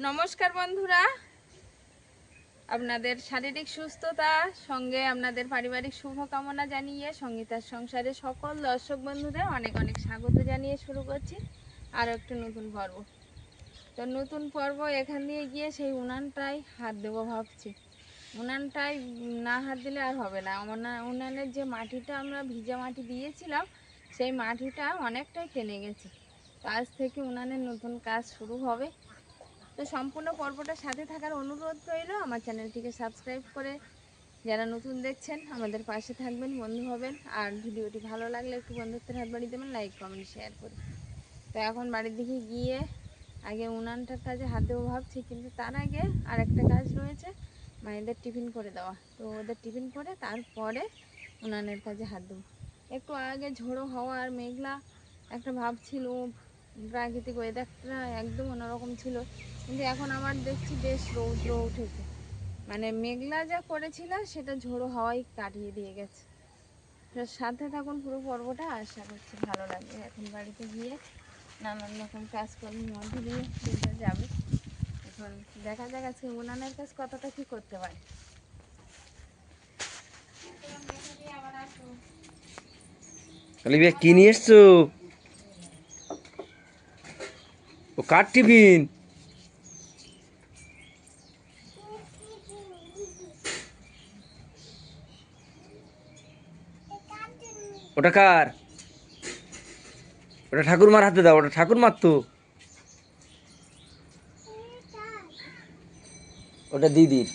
নমস্কার বন্ধুরা, আপনাদের শারীরিক সুস্থতা সঙ্গে আপনাদের পারিবারিক শুভকামনা জানিয়ে সঙ্গীতার সংসারে সকল দর্শক বন্ধুদের অনেক অনেক স্বাগত জানিয়ে শুরু করছি আরও একটু নতুন পর্ব। তো নতুন পর্ব এখান দিয়ে গিয়ে সেই উনানটাই হাত দেবো ভাবছি। উনানটাই না হাত দিলে আর হবে না। উনানের যে মাটিটা আমরা ভিজা মাটি দিয়েছিলাম সেই মাটিটা অনেকটাই টেনে গেছে। তো আজ থেকে উনানের নতুন কাজ শুরু হবে। তো সম্পূর্ণ পর্বটার সাথে থাকার অনুরোধ রইল। আমার চ্যানেলটিকে সাবস্ক্রাইব করে যারা নতুন দেখছেন আমাদের পাশে থাকবেন, বন্ধু হবেন। আর ভিডিওটি ভালো লাগলে একটু বন্ধুত্বের হাত বাড়িয়ে দেবেন, লাইক কমেন্ট শেয়ার করে। তো এখন বাড়ির দিকে গিয়ে আগে উনানটার কাজে হাত দেবো ভাবছি, কিন্তু তার আগে আর একটা কাজ রয়েছে, মায়েদের টিফিন করে দেওয়া। তো ওদের টিফিন করে তারপরে উনানের কাজে হাত দেবো। একটু আগে ঝোড়ো হাওয়া আর মেঘলা একটা ভাব ছিল, প্রাকৃতিক ওয়েদারটা একদম অন্যরকম ছিল, কিন্তু এখন আবার দেখছি বেশ রৌদ্র উঠেছে। মানে মেঘলা যা করেছিল সেটা ঝোড়ো হাওয়াই কাটিয়ে দিয়ে গেছে। তো সাথে থাকুন পুরো পর্বটা, আশা করছি ভালো লাগবে। এখন বাড়িতে গিয়ে নানান রকম কাজকর্মের মধ্যে দিয়ে দিনটা যাবে। এখন দেখা যাক আজকে উনানের কাজ কতটা কি করতে পারে। কি নিয়ে এসছো? ও কার টিফিন? ওটা কার? ওটা ঠাকুরমার হাতে দাও, ওটা ঠাকুরমার তো। ওটা দিদির।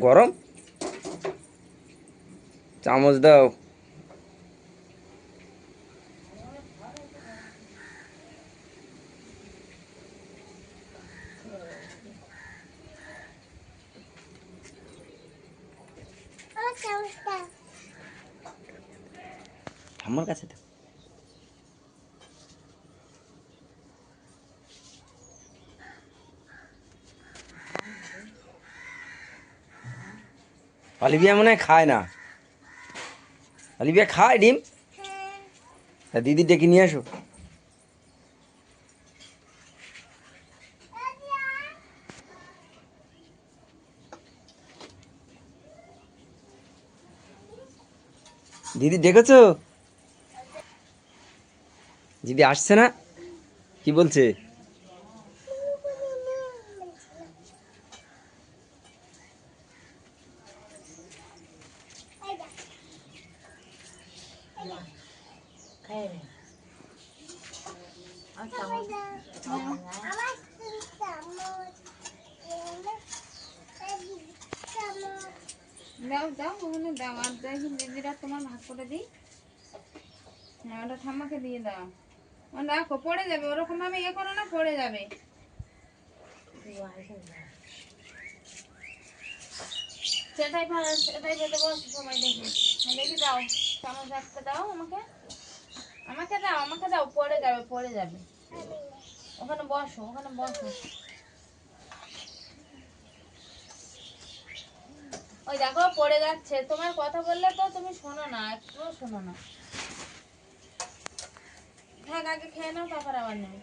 গরম চামচ দাও। আমার কাছে দাও। অলিভিয়া মনে হয় খায় না। অলিভিয়া খায় ডিম? দিদি ডেকে নিয়ে আসো। দিদি ডেকেছো? দিদি আসছে না? কি বলছে? দাও দাও, ওখানে দাও। আর দেখি দিদিরা তোমার ভাগ করে দিই। হ্যাঁ, ওটা ঠাম্মাকে দিয়ে দাও। রাখো, পড়ে যাবে। ওরকম ভাবে ইয়ে করো না, পড়ে যাবে। সেটাই সেটাই পেতে বসো সবাই। দেখি দেখি, দাও চামচ একটা দাও আমাকে। আমাকে দাও, আমাকে দাও। পড়ে যাবে, পড়ে যাবে। ওখানে বসো, ওখানে বসো। ওই দেখো পড়ে যাচ্ছে। তোমার কথা বললে তো তুমি শোনো না, একটুও শোনো না। থাক, আগে খেয়ে নাও, তারপর আবার নেবে।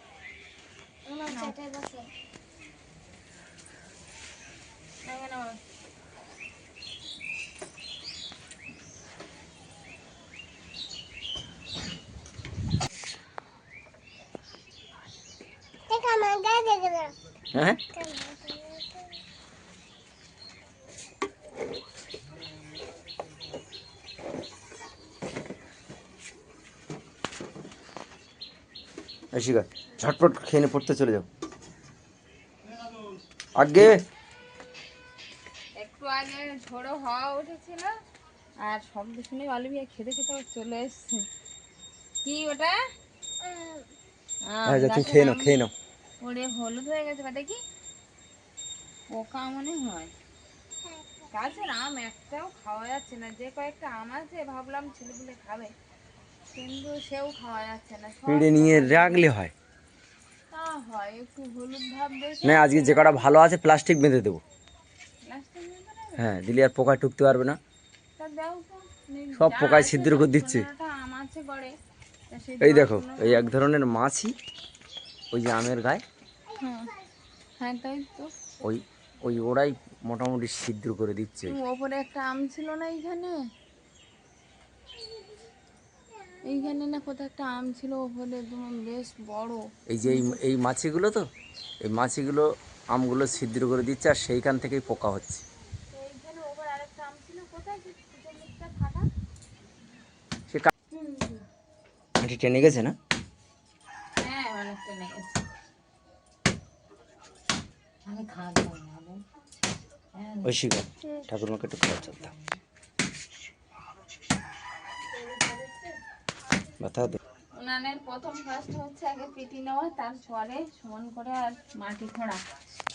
হ্যাঁ, শিখা ঝটপট খেয়ে নে, পড়তে চলে যাও। আগে একটু আগে ঝোড়ো হাওয়া উঠেছিল আর শব্দ শুনে অলিভিয়া খেতে খেতে চলে এসছে। কি ওটা? আম। তুমি গাছের খেয়ে নাও, আম খেয়ে নাও। পড়ে হলুদ হয়ে গেছে। বা দেখি, পোকা মনে হয়। গাছের আম একটাও খাওয়া যাচ্ছে না। যে কয়েকটা আম আছে ভাবলাম ছেলেপুলে খাবে, কিন্তু সেও খাওয়া যাচ্ছে না, সব পিঁড়ে নিয়ে পোকা ধরে। রাখলে হয় তা হয় একটু হলুদ ভাব দেখে না? আজকে যে কটা ভালো আছে প্লাস্টিক বেঁধে দেবো। প্লাস্টিক নিয়ে করে। হ্যাঁ, দিলে আর পোকা টুকতে পারবে না। তা তা দাও তো। সব যা পোকায় আছে ছিদ্র সব করে দিচ্ছে। 15টা আম আছে গড়ে, তা সেই এই দেখো 10-15 এই এক ধরনের মাছি, ওই যে আমের গায়ে, হ্যাঁ হ্যাঁ তাই তো। ওই ওই ওরাই মোটামুটি ছিদ্র করে দিচ্ছে। ওপরে একটা আম ছিল না এইখানে, এইখানে না কোথাও একটা আম ছিল ওপরে একদম বেশ বড়। এই যে এই মাছিগুলো তো, এই মাছিগুলো আমগুলো ছিদ্র করে দিচ্ছে, আর সেইখান থেকেই পোকা হচ্ছে। তো এইখানে ওপরে আরেকটা আম ছিল, কোথায় যে পিছন দিকটা ফাটা। সে কাঠি টেনে গেছে না? হ্যাঁ অনেকটা লেগেছে। ওই শিকার ঠাকুরমাকে একটু খাওয়া চলতে ব্যথা দে। উনানের প্রথম কাজটা হচ্ছে আগে পিটি নেওয়া, তারপরে সমান করে আর মাটি খোঁড়া।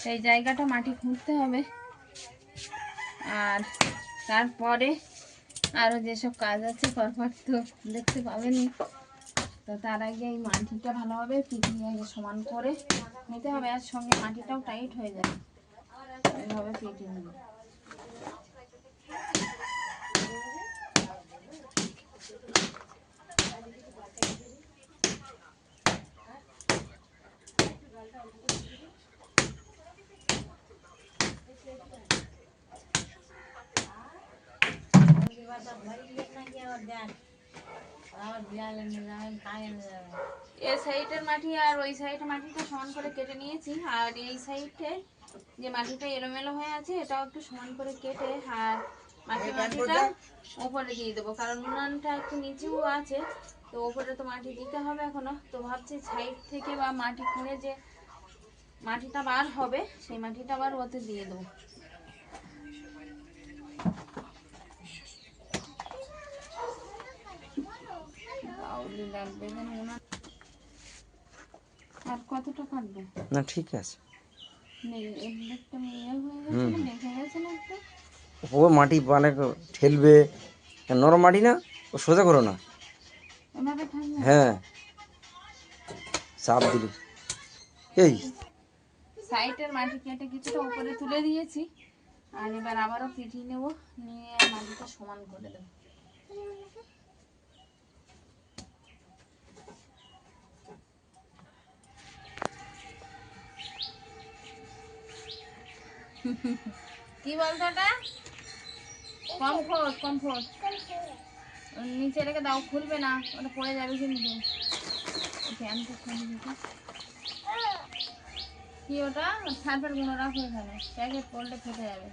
সেই জায়গাটা মাটি খুঁড়তে হবে, আর তারপরে আরও যেসব কাজ আছে পরপর তো দেখতে পাবেনই। তো তার আগে এই মাটিটা ভালোভাবে পিটি আগে সমান করে নিতে হবে, আর সঙ্গে মাটিটাও টাইট হয়ে যাবে, এইভাবে পিটি নেবে। এই সাইডের মাটি আর ওই সাইডের মাটিটা সমান করে কেটে নিয়েছি, আর এই সাইডে যে মাটিটা এলোমেলো হয়ে আছে এটাও একটু সমান করে কেটে, আর মাটিটা ওপরে দিয়ে দেবো, কারণ উনানটা একটু নিচেও আছে, তো ওপরে তো মাটি দিতে হবে এখনো। তো ভাবছি সাইড থেকে বা মাটি খুঁড়ে যে মাটিটা বার হবে সেই মাটিটা আবার ওতে দিয়ে দেবো। বাউলি লাগবে যেন উনান। আর কতটা কাটবে? না ঠিক আছে। একটা ইয়ে হয়ে গেছে না, দেখে গেছে না একটা। ও মাটি মানে ঠেলবে, নরম মাটি না, ও সোজা করো না। এভাবে থাকবে। হ্যাঁ চাপ দিলি। এই সাইডের মাটি কেটে কিছুটা উপরে তুলে দিয়েছি, আর এবার আবারও পিটিয়ে নেব, নিয়ে মাটিটা সমান করে দেবো। কি বলতো ওটা? Comfort comfort. নিচে রেখে দাও, খুলবে না, ওটা পড়ে যাবে কিন্তু। ফ্যানটা খুলে দিতে। কি ওটা? সার্ফের গুঁড়ো রাখো এখানে, প্যাকেট পড়লে ফেটে যাবে।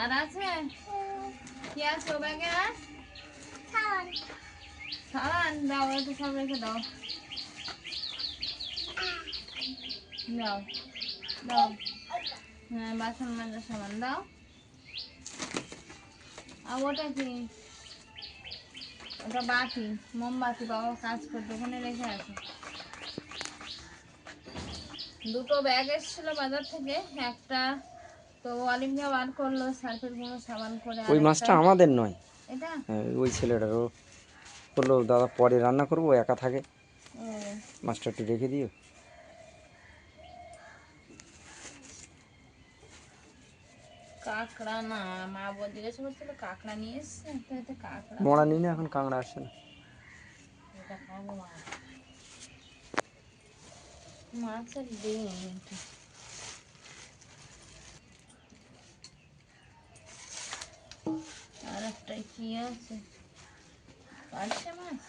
আর আছে কি আছে ও ব্যাগে? আর সাবান দাও, একটু সব রেখে দাও। দাও দাও, হ্যাঁ বাসন মাজার সাবান দাও। আর ওটা কি? ওটা বাতি, মোমবাতি, বাবা কাজ করতে ওখানে রেখে আছে। দুটো ব্যাগ এসেছিল বাজার থেকে, একটা তো অলিভিয়া বার করলো সার্ফের গুঁড়ো সাবান করে, আর ওই একটা মাছটা আমাদের নয়, এটা। হ্যাঁ, ওই ছেলেটার। ও বললো দাদা পরে রান্না করবো, একা থাকে, ও মাছটা একটু রেখে দিও। কাঁকড়া না, মা জিজ্ঞাসা করছিল কাঁকড়া নিয়ে এসছে, তো এতে কাঁকড়া মরা নিই না, এখন কাঁকড়া আসছে না। এটা খাবো মাছ, মাছের ডিম এটা। আর একটা কি আছে, পার্শে মাছ।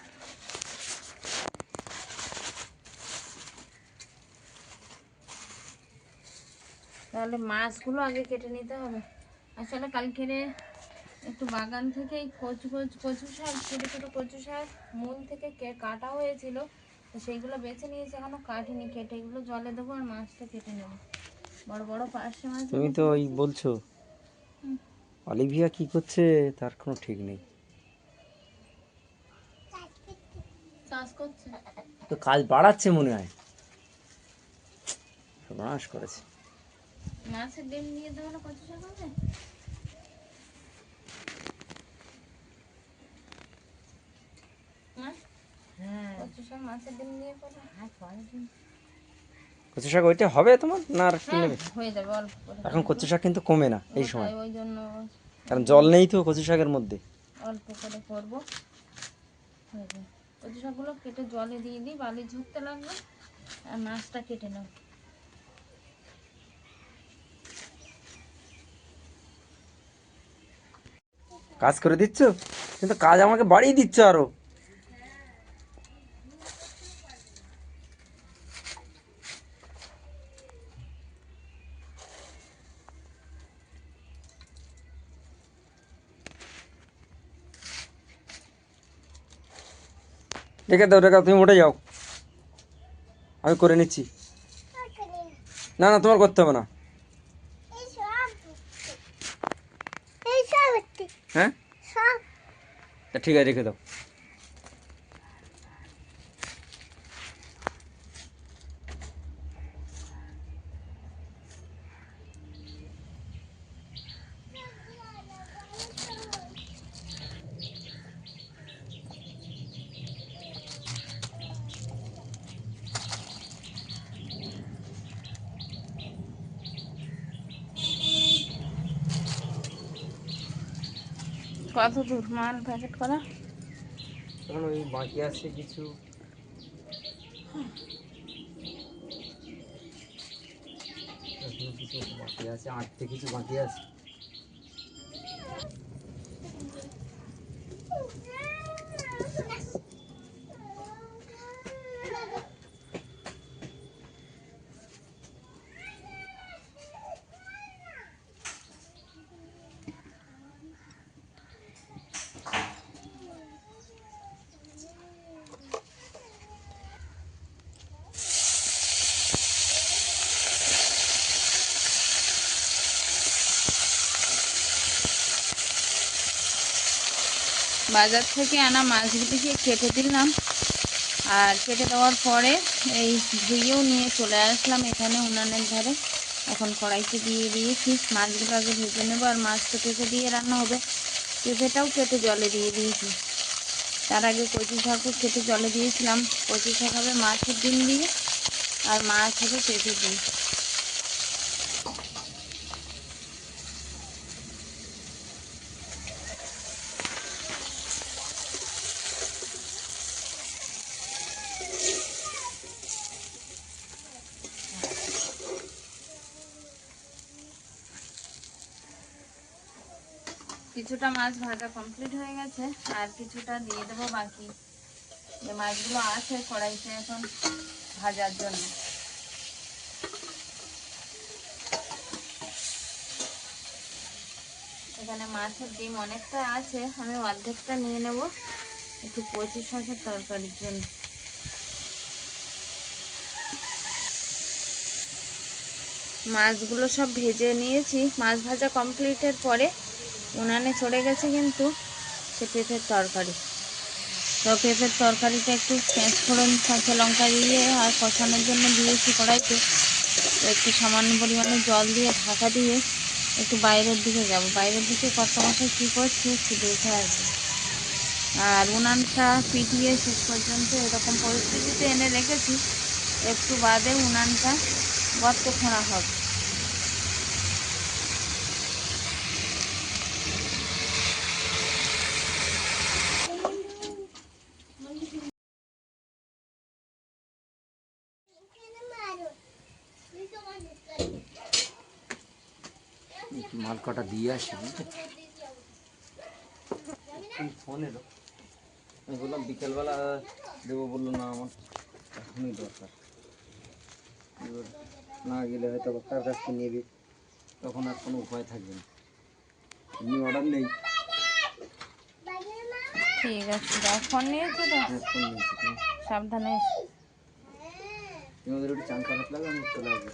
তাহলে মাছগুলো আগে কেটে নিতে হবে। আসলে কালকে একটু বাগান থেকে এই কচু শাক, ছোটো ছোটো কচু শাক মূল থেকে কাটা হয়েছিল, তো সেইগুলো বেছে নিয়েছি, এখনো কাটিনি, কেটে এগুলো জলে দেবো আর মাছটা কেটে নেবো। বড় বড় পার্শে মাছ তুমি তো ওই বলছো অলিভিয়া কি করছে তার কোনো ঠিক নেই। কাজ করছে। তো কাজ বাড়াচ্ছে মনে হয়, সর্বনাশ করেছে। মাছের ডিম দিয়ে তাহলে কচু শাক হবে। কচু শাক মাছের ডিম দিয়ে করে। কচু শাক ওইটা হবে তোমার না আর একটু হ্যাঁ নেবে? হয়ে যাবে, অল্প করে এখন কচু শাক কিন্তু কমে না এই সময়, ওটাই, ওই জন্য কারণ জল নেই তো কচু শাকের মধ্যে। অল্প করে করবো। হয়ে যাবে। কচু শাকগুলো কেটে জলে দিয়ে দিই, বালি ঝরতে লাগবে, আর মাছটা কেটে নাও। কাজ করে দিচ্ছ, কিন্তু কাজ আমাকে বাড়িয়ে দিচ্ছ আরো। রেখে দাও, রেখে দাও, তুমি উঠে যাও, আমি করে নিচ্ছি। না না, তোমার করতে হবে না। হ্যাঁ তা ঠিক আছে, রেখে দাও। কত দূর মাল প্যাকেট করা? এখন ওই বাকি আছে কিছু, এখনো কিছু বাকি আছে, আটতে কিছু বাকি আছে। বাজার থেকে আনা মাছগুলিকে কেটে দিলাম, আর কেটে দেওয়ার পরে এই ধুয়েও নিয়ে চলে আসলাম এখানে উনানের ধারে। এখন কড়াইতে দিয়ে দিয়েছি, মাছগুলো আগে ভেজে নেবো, আর মাছ তো পেঁপে দিয়ে রান্না হবে, পেঁপেটাও কেটে জলে দিয়ে দিয়েছি। তার আগে কচু শাকও কেটে জলে দিয়েছিলাম। কচু শাক হবে মাছের ডিম দিয়ে, আর মাছ হবে পেঁপে দিয়ে। কিছুটা মাছ ভাজা কমপ্লিট হয়ে গেছে, আর কিছুটা দিয়ে দেবো বাকি যে মাছগুলো আছে কড়াইতে এখন ভাজার জন্য। এখানে মাছের ডিম অনেকটা আছে, আমি অর্ধেকটা নিয়ে নেব একটু কচু শাকের তরকারির জন্য। মাছগুলো সব ভেজে নিয়েছি, মাছ ভাজা কমপ্লিটের পরে উনানে চড়ে গেছে কিন্তু সে পেঁপের তরকারি। তো পেঁপের তরকারিটা একটু পেঁয়াজ ফোড়ন কাঁচা লঙ্কা দিয়ে আর কষানোর জন্য দিয়েছি কড়াইতে। তো একটু সামান্য পরিমাণে জল দিয়ে ঢাকা দিয়ে একটু বাইরের দিকে যাব, বাইরের দিকে কর্তামশাই কী করছে একটু দেখে আসবে। আর উনানটা পিটিয়ে শেষ পর্যন্ত এরকম পরিস্থিতিতে এনে রেখেছি, একটু বাদে উনানটা গর্ত খোঁড়া হবে। মাল কটা দিয়ে আসি, বুঝলি? ফোন এলো, আমি বললাম বিকেলবেলা দেবো, বললো না আমার এখনই দরকার। এবার না গেলে হয়তো তার কাছ থেকে নেবে, তখন আর কোনো উপায় থাকবে না, এমনি অর্ডার নেই। ঠিক আছে, দাও। ফোন নিয়েছো তো? হ্যাঁ, ফোন নিয়েছি। সাবধানে। তোমাদের একটু চান খারাপ লাগে, আমি চলে আসবো।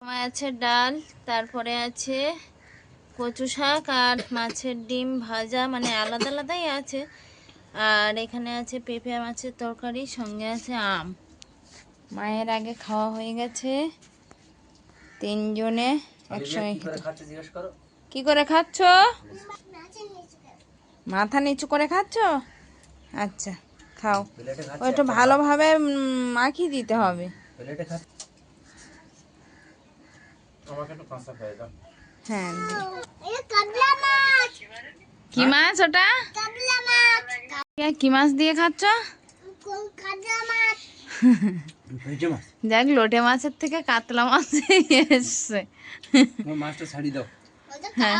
সময় আছে ডাল, তারপরে আছে কচু শাক আর মাছের ডিম ভাজা, মানে আলাদা আলাদাই আছে। আর এখানে আছে পেঁপে মাছের তরকারি, সঙ্গে আছে আম। মায়ের আগে খাওয়া হয়ে গেছে, তিনজনে একসঙ্গে কি করে খাচ্ছ? মাথা নিচু করে খাচ্ছ? আচ্ছা খাও, ওইটা ভালোভাবে মাখিয়ে দিতে হবে। হ্যাঁ, কি মাছ ওটা? কি মাছ দিয়ে খাচ্ছ? দেখ, লোটে মাছের থেকে কাতলা মাছ এসছে। মাছটা ছাড়ি দাও। হ্যাঁ,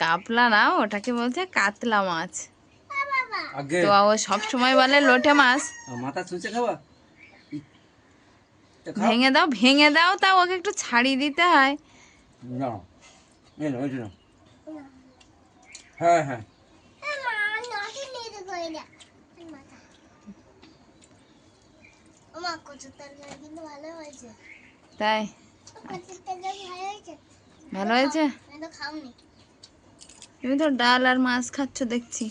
কাপলা না, ওটাকে বলছে কাতলা মাছ। তো ও সব সময় বলে লোটে মাছ। মাথা ছুঁচে খাবা? ভেঙে দাও, তা ওকে একটু ছাড়িয়ে দিতে হয়। হ্যাঁ হ্যাঁ, তাই ভালো হয়েছে। তুমি তো ডাল আর মাছ খাচ্ছ দেখছি।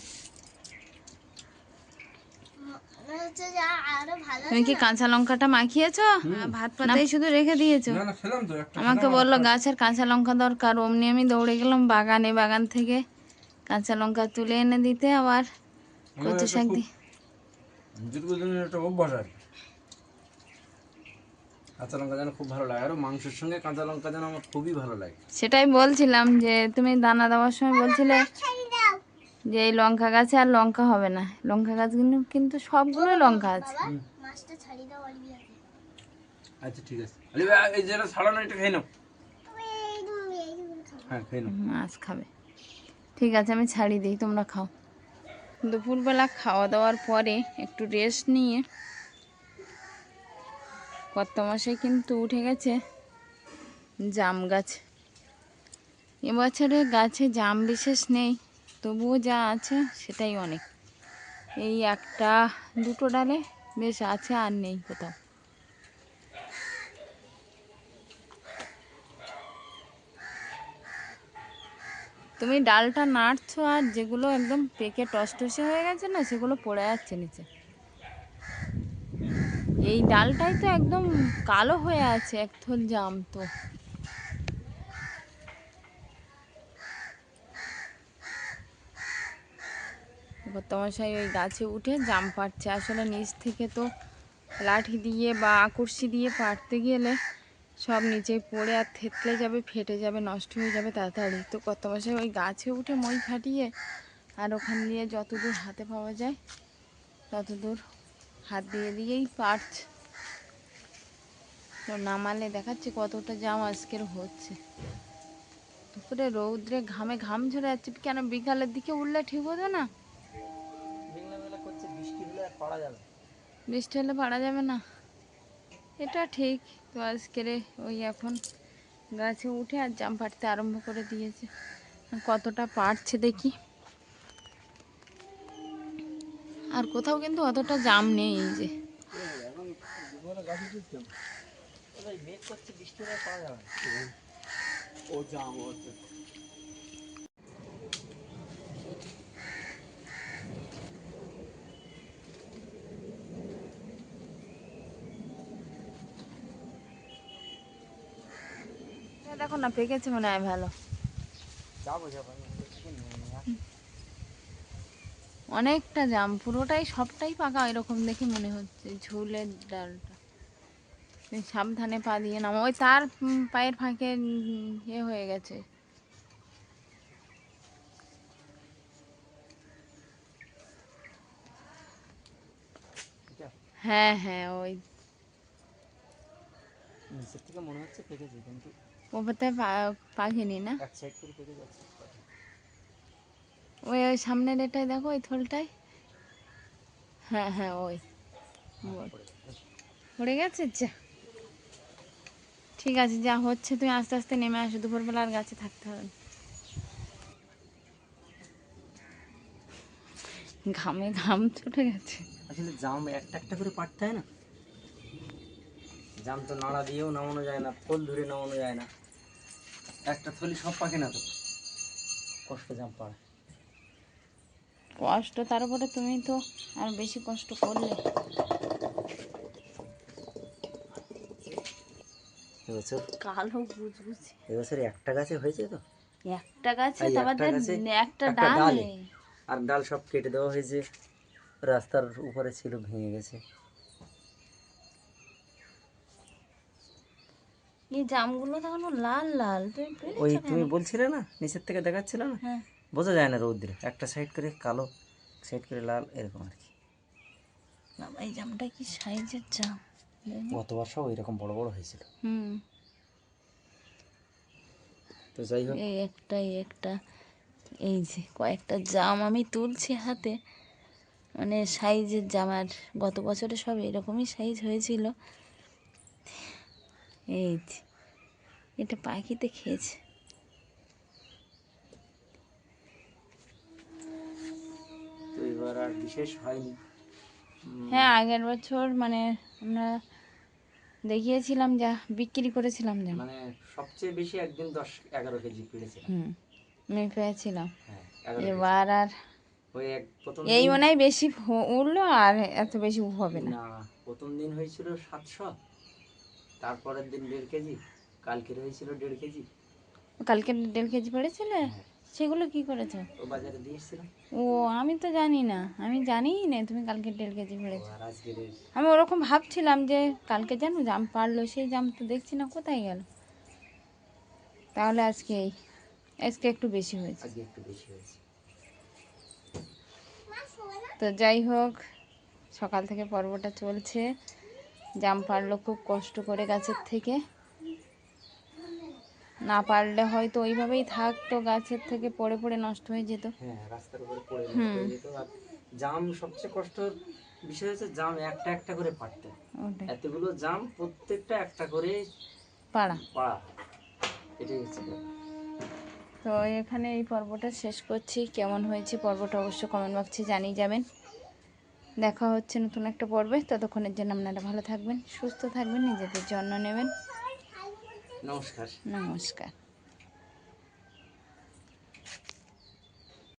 তুমি কি কাঁচা লঙ্কাটা মাখিয়েছো? ভাত পাতাই শুধু রেখে দিয়েছো? আমাকে বললো গাছের কাঁচা লঙ্কা দরকার, অমনি আমি দৌড়ে গেলাম বাগান থেকে কাঁচা লঙ্কা তুলে এনে দিতে, আবার কচু শাক দিয়ে। কাঁচা লঙ্কা যেন খুব ভালো লাগে, আর মাংসের সঙ্গে কাঁচা লঙ্কা যেন আমার খুবই ভালো লাগে। সেটাই বলছিলাম, যে তুমি দানা দেওয়ার সময় বলছিলে যে এই লঙ্কা গাছে আর লঙ্কা হবে না। লঙ্কা গাছ কিন্তু সবগুলোই লঙ্কা আছে। আচ্ছা ঠিক আছে, এই যেটা ছাড়ানো এটা খেয়ে নাও। হ্যাঁ খেয়ে নাও। মাছ খাবে, ঠিক আছে আমি ছাড়িয়ে দিই, তোমরা খাও। দুপুরবেলা খাওয়া দাওয়ার পরে একটু রেস্ট নিয়ে কর্তামশাই কিন্তু উঠে গেছে জাম গাছ। এবছরে গাছে জাম বিশেষ নেই, তবুও যা আছে সেটাই অনেক। এই একটা দুটো ডালে বেশ আছে, আর নেই কোথাও। তুমি ডালটা নাড়ছো, আর যেগুলো একদম পেকে টসটসে হয়ে গেছে না, সেগুলো পড়ে যাচ্ছে নিচে। এই ডালটাই তো একদম কালো হয়ে আছে, এক থল জাম তো। কর্তামশাই ওই গাছে উঠে জাম পাড়ছে। আসলে নিচ থেকে তো লাঠি দিয়ে বা আকর্ষি দিয়ে পাড়তে গেলে সব নিচে পড়ে আর থেতলে যাবে, ফেটে যাবে, নষ্ট হয়ে যাবে তাড়াতাড়ি। তো কর্তামশাই ওই গাছে উঠে মই ফাটিয়ে আর ওখান দিয়ে যতদূর হাতে পাওয়া যায় ততদূর হাত দিয়েই পাড়ছে। তো নামালে দেখাচ্ছে কতটা জাম আজকের হচ্ছে। দুপুরে রৌদ্রে ঘামে ঘাম ঝরে যাচ্ছে। কেন বিকালের দিকে উঠলে ঠিক হতো না? বৃষ্টি হলে পারা যাবে না, এটা ঠিক। তো আজকের ওই এখন গাছে উঠে আর জাম পাড়তে আরম্ভ করে দিয়েছে। কতটা পাড়ছে দেখি। আর কোথাও কিন্তু অতটা জাম নেই। এই যে দেখো না, পেকেছে মনে হয় ভালো। অনেকটা জাম, পুরোটাই সবটাই পাকা এরকম দেখে মনে হচ্ছে। ঝুলের ডালটা তুমি সাবধানে পা দিয়ে নাও, ওই তার পায়ের ফাঁকে হয়ে গেছে। হ্যাঁ হ্যাঁ, ওই নিচের থেকে মনে হচ্ছে পেকেছে, কিন্তু ওপরতে পাখিনি না। এক সাইড করে পেকে যাচ্ছে। ওই ওই সামনের এটাই দেখো, ওই থলটাই। হ্যাঁ হ্যাঁ, ওই পড়ে গেছে। যা, ঠিক আছে, যা হচ্ছে তুমি আস্তে আস্তে নেমে আসো, দুপুরবেলা আর গাছে থাকতে হবে না। ঘামে ঘাম ছুটে গেছে। আসলে জাম একটা একটা করে পাড়তে হয় না, জাম তো নাড়া দিয়েও নামানো যায় না, থল ধরে নামানো যায় না, একটা থলি সব পাকে না তো। কষ্ট জাম পাড়া। কষ্ট, তার উপরে তুমি তো আর বেশি কষ্ট করলে। এবছর কালো বুঝবুঝি এবছর একটা গাছে হয়েছে তো, একটা গাছে, এই তারপর একটা গাছে একটা একটা ডালে, ডালে। আর ডাল সব কেটে দেওয়া হয়েছে, রাস্তার উপরে ছিল ভেঙে গেছে। এই জামগুলো তখন লাল লাল, তুমি ওই পেরেছো কেন? তুমি বলছিলে না নিচের থেকে দেখাচ্ছিল না, হ্যাঁ, বোঝা যায় না রৌদ্রে, একটা সাইড করে কালো, সাইড করে লাল, এরকম আর কি। বাবা এই জামটা কি সাইজের জাম! দেখো। গত বর্ষ ওইরকম বড় বড় হয়েছিল। হুম, তো যাই হোক, এই একটা এই একটা, এই যে কয়েকটা জাম আমি তুলছি হাতে, মানে সাইজের জাম। আর গত বছরে সব এরকমই সাইজ হয়েছিল। এই যে এটা পাখিতে খেয়েছে। তো এবার আর বিশেষ হয়নি। হ্যাঁ, আগের বছর মানে আমরা দেখিয়েছিলাম, যা বিক্রি করেছিলাম জাম। মানে সবচেয়ে বেশি একদিন 10-11 কেজি পেড়েছিলাম। হুম, আমি পেয়েছিলাম। হ্যাঁ, 11 কেজি। এবার আর ওই এক প্রথম এই দিন, মনে হয় বেশি উঠলো, আর এত বেশি হবে না। না প্রথম দিন হয়েছিল 700, তারপরের দিন 1.5 কেজি, কালকের হয়েছিল 1.5 কেজি। কালকে 1.5 কেজি পড়েছিলে? হ্যাঁ, সেগুলো কি করেছো? ও বাজারে দিয়ে এসেছিলাম। ও, আমি তো জানি না, আমি জানিই না তুমি কালকে 1.5 কেজি ও পড়েছো। আর আজকে আমি ওরকম ভাবছিলাম যে কালকে জানো জাম পারলো, সেই জাম তো দেখছি না, কোথায় গেল। তাহলে আজকে একটু বেশি হয়েছে। আজকে একটু বেশি হয়েছে। তো যাই হোক, সকাল থেকে পর্বটা চলছে। জাম পারলো খুব কষ্ট করে গাছের থেকে, না পারলে হয়তো ওইভাবেই থাকতো, গাছের থেকে পড়ে পড়ে নষ্ট হয়ে যেত। হ্যাঁ, রাস্তার উপরে পড়ে নষ্ট হুম, হয়ে যেত। আর জাম সবচেয়ে কষ্টের বিষয় হচ্ছে জাম একটা একটা করে পাড়তে হয়। ওটাই এতগুলো জাম প্রত্যেকটা একটা করে পাড়া। পাড়া, এটাই হচ্ছে ব্যাপার। তো এখানে এই পর্বটা শেষ করছি। কেমন হয়েছে পর্বটা অবশ্য কমেন্ট বক্সে জানিয়ে যাবেন। দেখা হচ্ছে নতুন একটা পর্বে। ততক্ষণের জন্য আপনারা ভালো থাকবেন, সুস্থ থাকবেন, নিজেদের যত্ন নেবেন। নমস্কার। নমস্কার।